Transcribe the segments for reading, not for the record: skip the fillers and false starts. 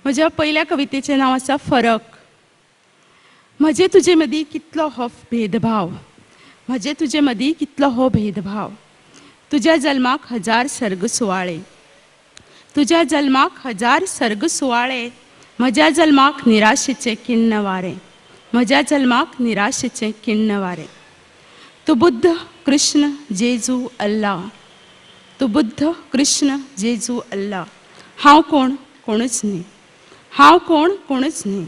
म्हज्या पहिल्या कवितेचें नांव आसा फरक. म्हजे तुजे मदीं कितलो हो भेदभाव, म्हजे तुजे मदीं कितलो हो भेदभाव. तुज्या जल्माक हजार सर्ग सुवाळे, तुज्या जल्माक हजार सर्ग सुवाळे. म्हज्या जल्माक निराशेचें किण्ण वारें, म्हज्या जल्माक निराशेचें किण्ण वारें. तूं बुद्ध कृष्ण जेजू अल्ला, तूं बुद्ध कृष्ण जेजू अल्ला. हांव कोण? कोणूच न्ही. हांव कोण? कोणूच न्ही.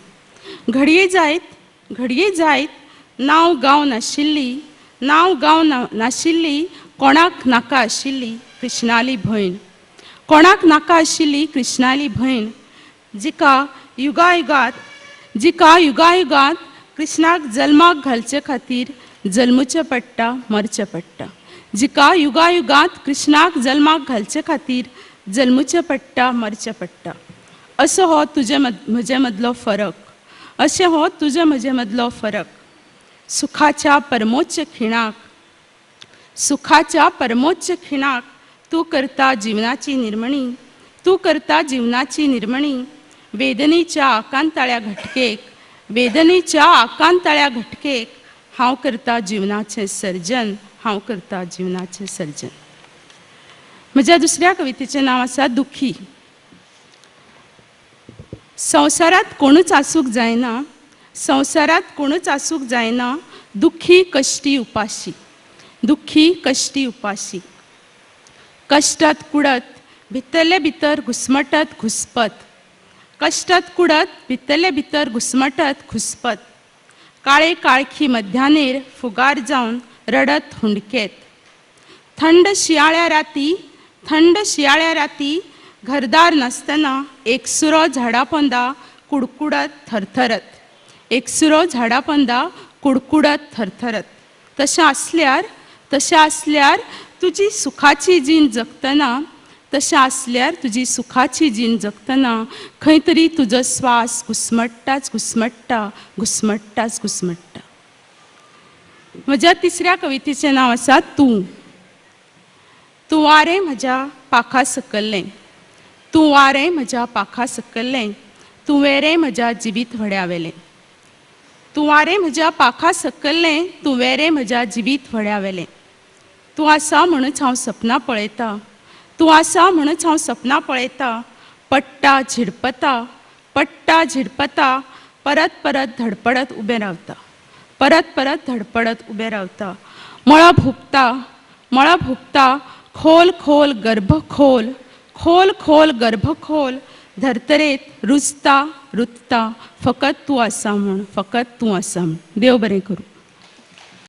घडये जायत नांव गांव नाशिल्ली, नांव गांव नाशिल्ली. कोणाक नाका आशिल्ली कृष्णाली भयण, कोणाक नाका आशिल्ली कृष्णाली भयण. जिका युगायुगांत कृष्णाक जल्माक घालचे खातीर जल्मुचें पडटा, मरचें पडटा. जिका युगायुगांत कृष्णाक जल्माक घालचे खातीर जल्मुचें पडटा, मरचें पडटा. असो हो तुजे म्हजे मदलो फरक, अशें हो तुजे म्हजे मदलो फरक. सुखाच्या परमोच्च खिणाक, सुखाच्या परमोच्च खिणाक तूं करता जिवनाची निर्मणी, तूं करता जिवनाची निर्मणी. वेदनेच्या आकांताळ्या घटकेक, वेदनेच्या आकांताळ्या घटकेक हांव करता जिवनाचें सर्जन, हांव करता जिवनाचें सर्जन. म्हज्या दुसऱ्या कवितेचें नांव आसा दुखी. संवसारांत कोणूच आसूंक जायना, संवसारांत कोणूच आसूंक जायना दुख्खी कश्टी उपाशी, दुख्खी कश्टी उपाशी. कश्टात कुडत भितरले भितर घुस्मटत घुस्पत, कश्टात कुडत भितरले भितर घुस्मटत घुस्पत. काळे काळखी मध्यानेर फुगार जावन रडत हुंडकेत. थंड शियाळ्या राती, थंड शियाळ्या राती घरदार नासतना एकसुरो झाडा पोंदा कुडकुडत थरथरत, एकसुरो झाडा पोंदा कुडकुडत थरथरत. तशें आसल्यार तुजी सुखाची जीण जगतना, तशें आसल्यार तुजी सुखाची जीण जगतना खंय तरी तुजो स्वास घुस्मट्टाच घुस्मट्टा, घुस्मट्टाच घुस्मट्टा. म्हज्या तिसऱ्या कवितेचें नांव आसा तूं. तूं वारें म्हज्या पाखा सकयल्लें, तूं वारें म्हज्या पाखा सकयल्लें. तूं वेरें म्हज्या जिवीत व्हड्यावेलें, तूं वारें म्हज्या पाखा सकयल्लें. तूं वेरें म्हज्या जिवीत व्हड्यावेलें. तूं आसा म्हणूच हांव सपनां पळयतां, तूं आसा म्हणूच हांव सपनां पळयतां. पडटा झिडपता, पडटा झिडपता. परत परत धडपडत उबें रावता, परत परत धडपडत उबें रावता. मळब हुबता, मळब हुबता. खोल खोल गर्भ खोल, खोल खोल गर्भ खोल. धर्तरेत रुजता रुजता. फकत तूं आसा म्हूण, फकत तूं आसा म्हूण. देव बरें करूं.